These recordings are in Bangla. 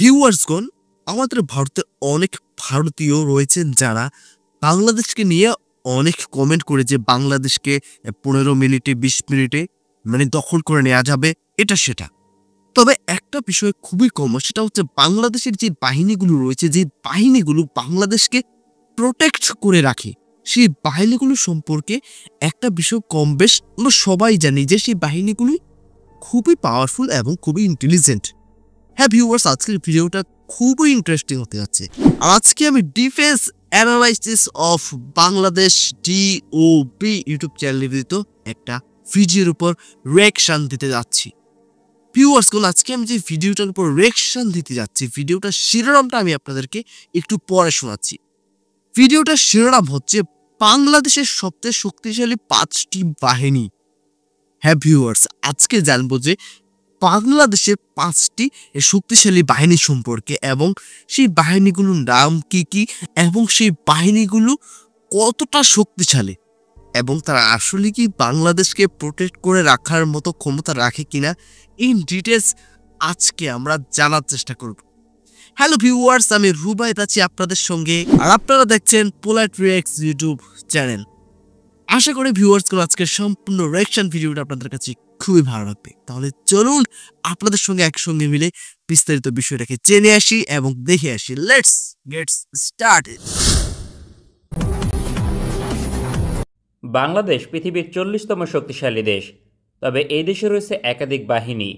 ভিউয়ার্সগণ, আমাদের ভারতে অনেক ভারতীয় রয়েছেন যারা বাংলাদেশকে নিয়ে অনেক কমেন্ট করে যে বাংলাদেশকে 15 মিনিটে 20 মিনিটে দখল করে নেওয়া যাবে, এটা সেটা। তবে একটা বিষয় খুবই কমন, সেটা হচ্ছে বাংলাদেশের যে বাহিনীগুলো রয়েছে, যে বাহিনীগুলো বাংলাদেশকে প্রোটেক্ট করে রাখে, সেই বাহিনীগুলো সম্পর্কে একটা বিষয় কম বেশ আমরা সবাই জানি যে সেই বাহিনীগুলি খুবই পাওয়ারফুল এবং খুবই ইন্টেলিজেন্ট। হ্যাঁ ভিউয়ার্স, আজকের ভিডিওটা খুবই ইন্টারেস্টিং হতে যাচ্ছে। আর আজকে আমি defence analysis of Bangladesh DOB YouTube চ্যানেলে নিবেদিত একটা ভিডিওর উপর রিঅ্যাকশন দিতে যাচ্ছি। ভিউয়ার্সগুলো, আজকে আমি যে ভিডিওটার উপর রিঅ্যাকশন দিতে যাচ্ছি, ভিডিওটার শিরোনামটা আমি আপনাদেরকে একটু পরে শোনাচ্ছি। ভিডিওটার শিরোনাম হচ্ছে বাংলাদেশের সবচেয়ে শক্তিশালী 5টি বাহিনী। হ্যাঁ ভিউয়ার্স, আজকে জানবো যে বাংলাদেশের 5টি শক্তিশালী বাহিনী সম্পর্কে, এবং সেই বাহিনীগুলোর নাম কি কি, এবং সেই বাহিনীগুলো কতটা শক্তিশালী, এবং তারা আসলে কি বাংলাদেশকে প্রোটেক্ট করে রাখার মতো ক্ষমতা রাখে কিনা, ইন ডিটেলস আজকে আমরা জানার চেষ্টা করব। হ্যালো ভিউয়ার্স, আমি রুবাইত আছি আপনাদের সঙ্গে, আর আপনারা দেখছেন পোলাইট রিঅ্যাক্টস ইউটিউব চ্যানেল। আশা করি ভিউয়ার্সগুলো আজকের সম্পূর্ণ রিঅ্যাকশন ভিডিওটা আপনাদের কাছে খুবই ভালো লাগবে। তাহলে চলুন আপনাদের সঙ্গে একসঙ্গে মিলে বিস্তারিত বিষয়টাকে জেনে আসি এবং দেখে আসি। Let's get started. বাংলাদেশ পৃথিবীর 40তম শক্তিশালী দেশ। তবে এই দেশে রয়েছে একাধিক বাহিনী।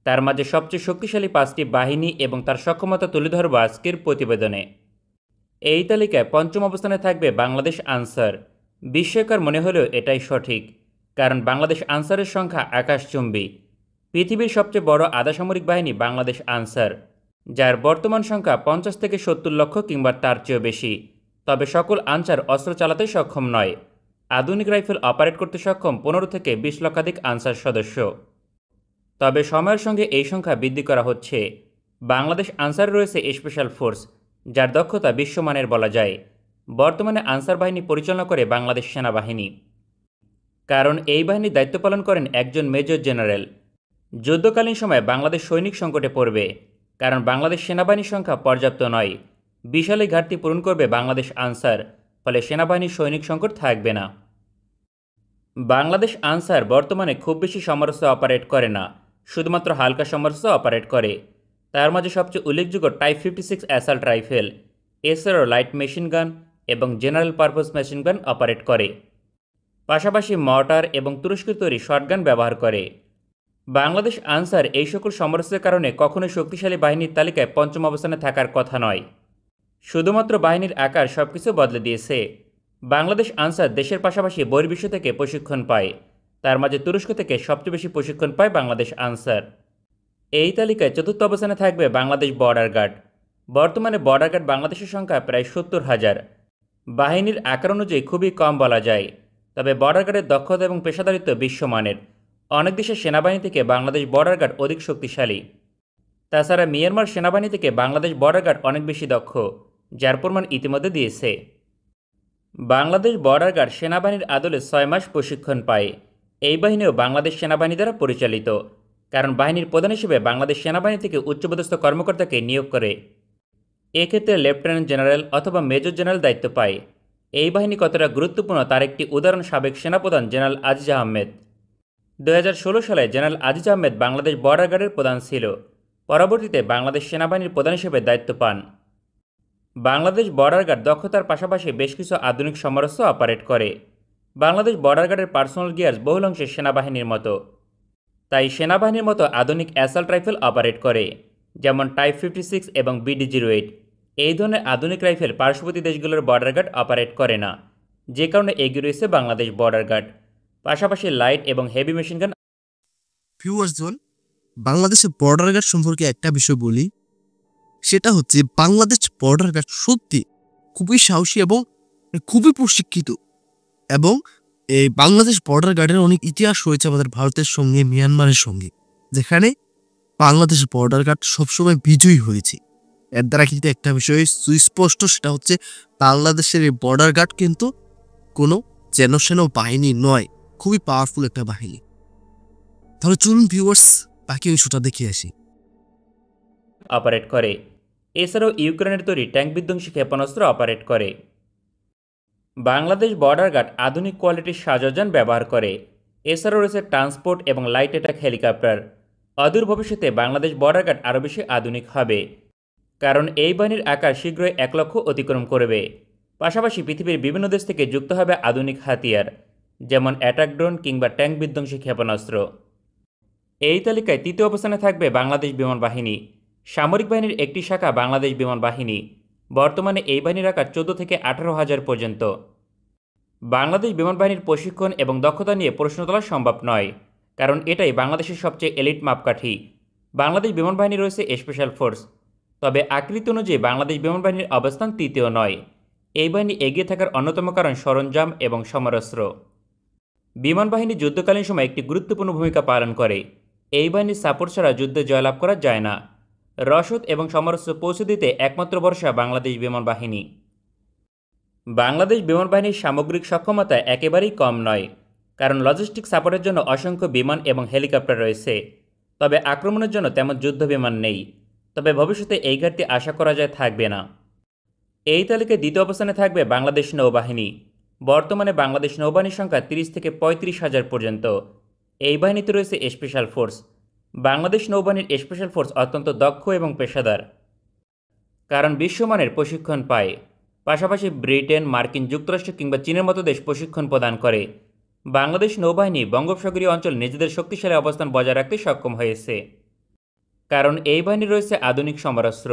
তার মাঝে সবচেয়ে শক্তিশালী 5টি বাহিনী এবং তার সক্ষমতা তুলে ধরব আজকের প্রতিবেদনে। এই তালিকায় 5ম অবস্থানে থাকবে বাংলাদেশ আনসার। বিস্ময়কর মনে হলেও এটাই সঠিক, কারণ বাংলাদেশ আনসারের সংখ্যা আকাশচুম্বী। পৃথিবীর সবচেয়ে বড় আধাসামরিক বাহিনী বাংলাদেশ আনসার, যার বর্তমান সংখ্যা 50 থেকে 70 লক্ষ কিংবা তার চেয়েও বেশি। তবে সকল আনসার অস্ত্র চালাতে সক্ষম নয়। আধুনিক রাইফেল অপারেট করতে সক্ষম 15 থেকে 20 লক্ষাধিক আনসার সদস্য। তবে সময়ের সঙ্গে এই সংখ্যা বৃদ্ধি করা হচ্ছে। বাংলাদেশ আনসার রয়েছে স্পেশাল ফোর্স, যার দক্ষতা বিশ্বমানের বলা যায়। বর্তমানে আনসার বাহিনী পরিচালনা করে বাংলাদেশ সেনাবাহিনী, কারণ এই বাহিনীর দায়িত্ব পালন করেন একজন মেজর জেনারেল। যুদ্ধকালীন সময়ে বাংলাদেশ সৈনিক সংকটে পড়বে, কারণ বাংলাদেশ সেনাবাহিনীর সংখ্যা পর্যাপ্ত নয়। বিশাল এই ঘাটতি পূরণ করবে বাংলাদেশ আনসার, ফলে সেনাবাহিনীর সৈনিক সংকট থাকবে না। বাংলাদেশ আনসার বর্তমানে খুব বেশি সমরাস্ত্র অপারেট করে না, শুধুমাত্র হালকা সমরাস্ত্র অপারেট করে। তার মাঝে সবচেয়ে উল্লেখযোগ্য টাইপ 56 অ্যাসাল্ট রাইফেল, এছাড়াও লাইট মেশিন গান এবং general purpose machine gun operate করে। পাশাপাশি মর্টার এবং তুরস্কের তৈরি শটগান ব্যবহার করে। বাংলাদেশ আনসার এই সকল সমরাস্ত্রের কারণে কখনোই শক্তিশালী বাহিনীর তালিকায় 5ম অবস্থানে থাকার কথা নয়। শুধুমাত্র বাহিনীর আকার সবকিছু বদলে দিয়েছে। বাংলাদেশ আনসার দেশের পাশাপাশি বহির্বিশ্ব থেকে প্রশিক্ষণ পায়। তার মাঝে তুরস্ক থেকে সবচেয়ে বেশি প্রশিক্ষণ পায় বাংলাদেশ আনসার। এই তালিকায় 4র্থ অবস্থানে থাকবে বাংলাদেশ বর্ডার গার্ড। বর্তমানে বর্ডার গার্ড বাংলাদেশের সংখ্যা প্রায় 70,000। বাহিনীর আকার অনুযায়ী খুবই কম বলা যায়, তবে বর্ডার গার্ডের দক্ষতা এবং পেশাদারিত্ব বিশ্বমানের। অনেক দেশের সেনাবাহিনী থেকে বাংলাদেশ বর্ডার গার্ড অধিক শক্তিশালী। তাছাড়া মিয়ানমার সেনাবাহিনী থেকে বাংলাদেশ বর্ডার গার্ড অনেক বেশি দক্ষ, যার প্রমাণ ইতিমধ্যে দিয়েছে। বাংলাদেশ বর্ডার গার্ড সেনাবাহিনীর আদলে 6 মাস প্রশিক্ষণ পায়। এই বাহিনীও বাংলাদেশ সেনাবাহিনী দ্বারা পরিচালিত, কারণ বাহিনীর প্রধান হিসেবে বাংলাদেশ সেনাবাহিনী থেকে উচ্চপদস্থ কর্মকর্তাকে নিয়োগ করে। এক্ষেত্রে লেফটেন্যান্ট জেনারেল অথবা মেজর জেনারেল দায়িত্ব পায়। এই বাহিনী কতটা গুরুত্বপূর্ণ তার একটি উদাহরণ সাবেক সেনাপ্রধান জেনারেল আজিজ আহমেদ। 2016 সালে জেনারেল আজিজ আহমেদ বাংলাদেশ বর্ডার গার্ডের প্রধান ছিল। পরবর্তীতে বাংলাদেশ সেনাবাহিনীর প্রধান হিসেবে দায়িত্ব পান। বাংলাদেশ বর্ডার গার্ড দক্ষতার পাশাপাশি বেশ কিছু আধুনিক সমরাস্ত্র অপারেট করে। বাংলাদেশ বর্ডার গার্ডের পার্সোনাল গিয়ার্স বহুল অংশে সেনাবাহিনীর মতো, তাই সেনাবাহিনীর মতো আধুনিক অ্যাসাল্ট রাইফেল অপারেট করে, যেমন টাইপ 56 এবং BD-08। এই ধরনের আধুনিক রাইফেল পার্শ্ববর্তী দেশগুলোর বর্ডার গার্ড অপারেট করে না, যে কারণে এগিয়ে রয়েছে বাংলাদেশ বর্ডার গার্ড। পাশাপাশি লাইট এবং হেভি মেশিন গান। ভিউয়ার্সজন, বাংলাদেশের বর্ডার গার্ড সম্পর্কে একটা বিষয় বলি, সেটা হচ্ছে বাংলাদেশ বর্ডার গার্ড সত্যি খুবই সাহসী এবং খুবই প্রশিক্ষিত। এবং এই বাংলাদেশ বর্ডার গার্ডের অনেক ইতিহাস রয়েছে আমাদের ভারতের সঙ্গে, মিয়ানমারের সঙ্গে, যেখানে বাংলাদেশ বর্ডার গার্ড সবসময় বিজয়ী হয়েছে। এর দ্বারা কিন্তু একটা বিষয় সুস্পষ্ট, সেটা হচ্ছে বাংলাদেশের এই বর্ডার গার্ড কিন্তু কোনো যেন বাহিনী নয়, খুবই পাওয়ারফুল একটা বাহিনী। তাহলে চলুন ভিউয়ার্স বাকি অংশটা দেখে আসি। অপারেট করে। এছাড়াও ইউক্রেনের তৈরি ট্যাঙ্ক বিধ্বংসী ক্ষেপণাস্ত্র অপারেট করে। বাংলাদেশ বর্ডার গার্ড আধুনিক কোয়ালিটির সাজসজ্জান ব্যবহার করে। এছাড়াও রয়েছে ট্রান্সপোর্ট এবং লাইট অ্যাটাক হেলিকপ্টার। অদূর ভবিষ্যতে বাংলাদেশ বর্ডার গার্ড আরও বেশি আধুনিক হবে, কারণ এই বাহিনীর আকার শীঘ্রই 1 লক্ষ অতিক্রম করবে। পাশাপাশি পৃথিবীর বিভিন্ন দেশ থেকে যুক্ত হবে আধুনিক হাতিয়ার, যেমন অ্যাটাক ড্রোন কিংবা ট্যাঙ্ক বিধ্বংসী ক্ষেপণাস্ত্র। এই তালিকায় তৃতীয় অবস্থানে থাকবে বাংলাদেশ বিমান বাহিনী। সামরিক বাহিনীর একটি শাখা বাংলাদেশ বিমান বাহিনী। বর্তমানে এই বাহিনীর আকার 14 থেকে 18,000 পর্যন্ত। বাংলাদেশ বিমান বাহিনীর প্রশিক্ষণ এবং দক্ষতা নিয়ে প্রশ্ন তোলা সম্ভব নয়, কারণ এটাই বাংলাদেশের সবচেয়ে এলিট মাপকাঠি। বাংলাদেশ বিমান বাহিনী রয়েছে স্পেশাল ফোর্স, তবে আকৃতি অনুযায়ী বাংলাদেশ বিমান বাহিনীর অবস্থান তৃতীয় নয়। এই বাহিনী এগিয়ে থাকার অন্যতম কারণ সরঞ্জাম এবং সমরাস্ত্র। বিমান বাহিনী যুদ্ধকালীন সময় একটি গুরুত্বপূর্ণ ভূমিকা পালন করে। এই বাহিনীর সাপোর্ট ছাড়া যুদ্ধে জয়লাভ করা যায় না। রসদ এবং সমরাস্ত্র পৌঁছে দিতে একমাত্র ভরসা বাংলাদেশ বিমান বাহিনী। বাংলাদেশ বিমান বাহিনীর সামগ্রিক সক্ষমতা একেবারেই কম নয়, কারণ লজিস্টিক সাপোর্টের জন্য অসংখ্য বিমান এবং হেলিকপ্টার রয়েছে, তবে আক্রমণের জন্য তেমন যুদ্ধ বিমান নেই। তবে ভবিষ্যতে এই ঘাটতি আশা করা যায় থাকবে না। এই তালিকায় দ্বিতীয় অবস্থানে থাকবে বাংলাদেশ নৌবাহিনী। বর্তমানে বাংলাদেশ নৌবাহিনীর সংখ্যা 30 থেকে 35,000 পর্যন্ত। এই বাহিনীতে রয়েছে স্পেশাল ফোর্স। বাংলাদেশ নৌবাহিনীর স্পেশাল ফোর্স অত্যন্ত দক্ষ এবং পেশাদার, কারণ বিশ্বমানের প্রশিক্ষণ পায়। পাশাপাশি ব্রিটেন, মার্কিন যুক্তরাষ্ট্র কিংবা চীনের মতো দেশ প্রশিক্ষণ প্রদান করে। বাংলাদেশ নৌবাহিনী বঙ্গোপসাগরীয় অঞ্চল নিজেদের শক্তিশালী অবস্থান বজায় রাখতে সক্ষম হয়েছে, কারণ এই বাহিনী রয়েছে আধুনিক সমরাস্ত্র,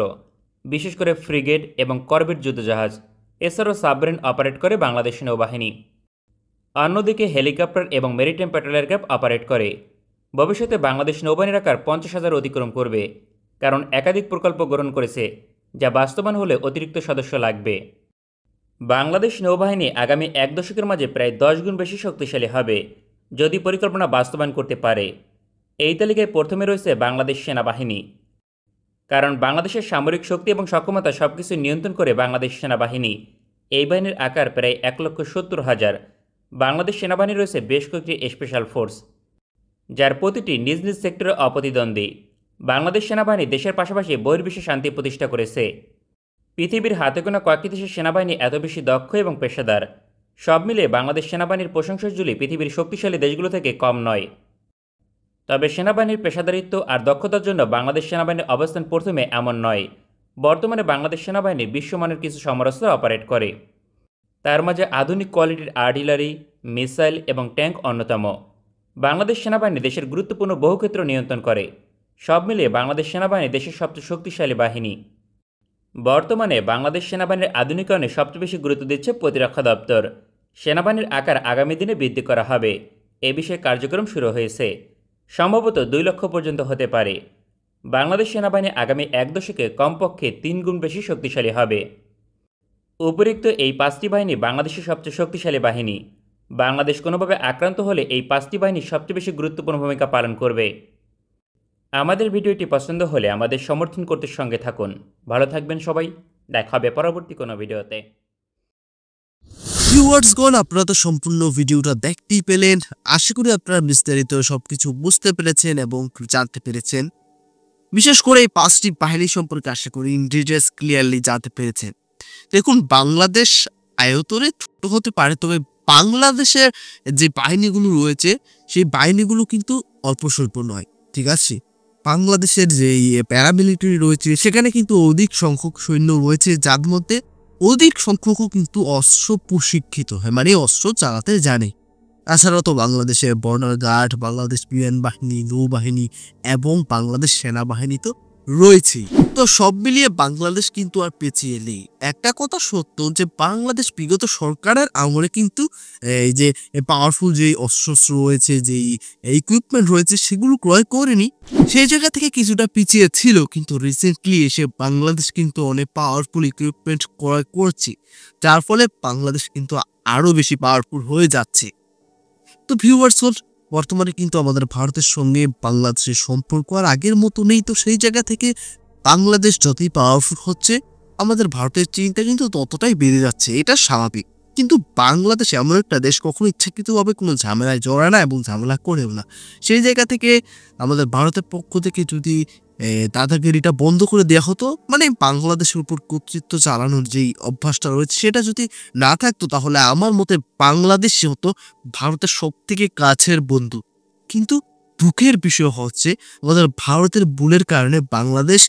বিশেষ করে ফ্রিগেট এবং করভেট যুদ্ধজাহাজ। এছাড়াও সাবমেরিন অপারেট করে বাংলাদেশ নৌবাহিনী। অন্যদিকে হেলিকপ্টার এবং মেরিটাইম প্যাট্রোল এয়ারক্রাফট অপারেট করে। ভবিষ্যতে বাংলাদেশ নৌবাহিনীর আকার 50,000 অতিক্রম করবে, কারণ একাধিক প্রকল্প গ্রহণ করেছে, যা বাস্তবায়ন হলে অতিরিক্ত সদস্য লাগবে। বাংলাদেশ নৌবাহিনী আগামী 1 দশকের মাঝে প্রায় 10 গুণ বেশি শক্তিশালী হবে, যদি পরিকল্পনা বাস্তবায়ন করতে পারে। এই তালিকায় প্রথমে রয়েছে বাংলাদেশ সেনাবাহিনী, কারণ বাংলাদেশের সামরিক শক্তি এবং সক্ষমতা সবকিছু নিয়ন্ত্রণ করে বাংলাদেশ সেনাবাহিনী। এই বাহিনীর আকার প্রায় 1,70,000। বাংলাদেশ সেনাবাহিনী রয়েছে বেশ কয়েকটি স্পেশাল ফোর্স, যার প্রতিটি নিজ নিজ সেক্টরে অপ্রতিদ্বন্দ্বী। বাংলাদেশ সেনাবাহিনী দেশের পাশাপাশি বহির্বিশ্বে শান্তি প্রতিষ্ঠা করেছে। পৃথিবীর হাতে গোনা কয়েকটি দেশের সেনাবাহিনী এত বেশি দক্ষ এবং পেশাদার। সব মিলিয়ে বাংলাদেশ সেনাবাহিনীর প্রশংসাজুলি পৃথিবীর শক্তিশালী দেশগুলো থেকে কম নয়। তবে সেনাবাহিনীর পেশাদারিত্ব আর দক্ষতার জন্য বাংলাদেশ সেনাবাহিনীর অবস্থান প্রথমে এমন নয়। বর্তমানে বাংলাদেশ সেনাবাহিনী বিশ্বমানের কিছু সমরাস্ত্র অপারেট করে। তার মাঝে আধুনিক কোয়ালিটির আর্টিলারি, মিসাইল এবং ট্যাঙ্ক অন্যতম। বাংলাদেশ সেনাবাহিনী দেশের গুরুত্বপূর্ণ বহু ক্ষেত্র নিয়ন্ত্রণ করে। সব মিলিয়ে বাংলাদেশ সেনাবাহিনী দেশের সবচেয়ে শক্তিশালী বাহিনী। বর্তমানে বাংলাদেশ সেনাবাহিনীর আধুনিকায়নে সবচেয়ে বেশি গুরুত্ব দিচ্ছে প্রতিরক্ষা দপ্তর। সেনাবাহিনীর আকার আগামী দিনে বৃদ্ধি করা হবে, এ বিষয়ে কার্যক্রম শুরু হয়েছে। সম্ভবত 2 লক্ষ পর্যন্ত হতে পারে। বাংলাদেশ সেনাবাহিনী আগামী 1 দশকে কমপক্ষে 3 গুণ বেশি শক্তিশালী হবে। উপরিক্ত এই 5টি বাহিনী বাংলাদেশের সবচেয়ে শক্তিশালী বাহিনী। বাংলাদেশ কোনোভাবে আক্রান্ত হলে এই 5টি বাহিনী সবচেয়ে বেশি গুরুত্বপূর্ণ ভূমিকা পালন করবে। আমাদের ভিডিওটি পছন্দ হলে আমাদের সমর্থন করতে সঙ্গে থাকুন। ভালো থাকবেন সবাই, দেখা হবে পরবর্তী কোনো ভিডিওতে। ভিউয়ার্সগণ, আপনারা তো সম্পূর্ণ ভিডিওটা দেখতেই পেলেন। আশা করি আপনারা বিস্তারিত সবকিছু বুঝতে পেরেছেন এবং জানতে পেরেছেন। বিশেষ করে এই 5টি বাহিনী সম্পর্কে আশা করি ইন ডিটেইলস ক্লিয়ারলি জানতে পেরেছেন। দেখুন, বাংলাদেশ আয়তনে ছোট হতে পারে, তবে বাংলাদেশের যে বাহিনীগুলো রয়েছে সেই বাহিনীগুলো কিন্তু অল্প স্বল্প নয়, ঠিক আছে। বাংলাদেশের যে প্যারামিলিটারি রয়েছে সেখানে কিন্তু অধিক সংখ্যক সৈন্য রয়েছে, যার মধ্যে অধিক সংখ্যকও কিন্তু অস্ত্র প্রশিক্ষিত হয়, মানে অস্ত্র চালাতে জানে। তাছাড়াও তো বাংলাদেশের বর্ডার গার্ড, বাংলাদেশ বিমান বাহিনী, নৌবাহিনী এবং বাংলাদেশ সেনাবাহিনী তো রয়েছেই। তো সব মিলিয়ে বাংলাদেশ কিন্তু আর পেছিয়ে নেই। একটা কথা সত্য যে বাংলাদেশ বিগত সরকারের আমলে কিন্তু এই যে পাওয়ারফুল যে অস্ত্র রয়েছে, যে ইকুইপমেন্ট রয়েছে সেগুলো ক্রয় করেনি, সেই জায়গা থেকে কিছুটা পিছিয়ে ছিল। কিন্তু রিসেন্টলি এসে বাংলাদেশ কিন্তু অনেক পাওয়ারফুল ইকুইপমেন্ট ক্রয় করছে, যার ফলে বাংলাদেশ কিন্তু আরো বেশি পাওয়ারফুল হয়ে যাচ্ছে। তো ভিউয়ার্স, বর্তমানে কিন্তু আমাদের ভারতের সঙ্গে বাংলাদেশের সম্পর্ক আর আগের মতো নেই। তো সেই জায়গা থেকে বাংলাদেশ যতই পাওয়ারফুল হচ্ছে, আমাদের ভারতের চিন্তা কিন্তু ততটাই বেড়ে যাচ্ছে, এটা স্বাভাবিক। কিন্তু বাংলাদেশ এমন একটা দেশ কখনো ইচ্ছাকৃতভাবে কোনো ঝামেলায় জড়ায় না এবং ঝামেলা করেও না। সেই জায়গা থেকে আমাদের ভারতের পক্ষ থেকে যদি দাদাগিরিটা বন্ধ করে দেওয়া হতো, মানে বাংলাদেশের উপর কর্তৃত্ব চালানোর যেই অভ্যাসটা রয়েছে সেটা যদি না থাকতো, তাহলে আমার মতে বাংলাদেশ হতো ভারতের সব থেকে কাছের বন্ধু। কিন্তু দুঃখের বিষয় হচ্ছে আমাদের ভারতের ভুলের কারণে বাংলাদেশ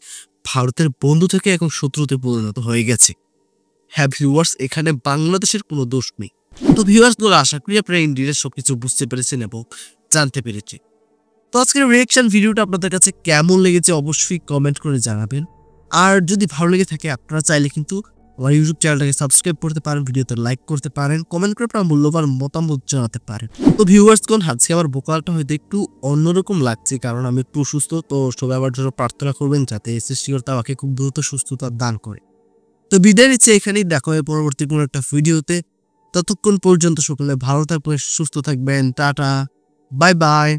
ভারতের বন্ধু থেকে এখন শত্রুতে পরিণত হয়ে গেছে। হ্যাঁ ভিউয়ার্স, এখানে বাংলাদেশের কোনো দোষ নেই। তো ভিউয়ার্স গুলো, আশা করি আপনারা ইন্ডিয়ার সবকিছু বুঝতে পেরেছেন এবং জানতে পেরেছেন। তো আজকের রিঅ্যাকশন ভিডিওটা আপনাদের কাছে কেমন লেগেছে অবশ্যই কমেন্ট করে জানাবেন। আর যদি ভালো লেগে থাকে আপনারা চাইলে কিন্তু আমার ইউটিউব চ্যানেলটাকে সাবস্ক্রাইব করতে পারেন, ভিডিওতে লাইক করতে পারেন, কমেন্ট করে আপনার মূল্যবান মতামত জানাতে পারেন। তো ভিউয়ার্স কোন আজকে আমার ভোকালটা হয়তো একটু অন্যরকম লাগছে, কারণ আমি একটু অসুস্থ। তো সবাই আমার জন্য প্রার্থনা করবেন যাতে সৃষ্টিকর্তা আমাকে খুব দ্রুত সুস্থতা দান করে। তো বিদায় নিচ্ছে এখানেই, দেখা হয় পরবর্তী কোনো একটা ভিডিওতে। ততক্ষণ পর্যন্ত সকলে ভালো থাকবেন, সুস্থ থাকবেন। Tata, bye bye.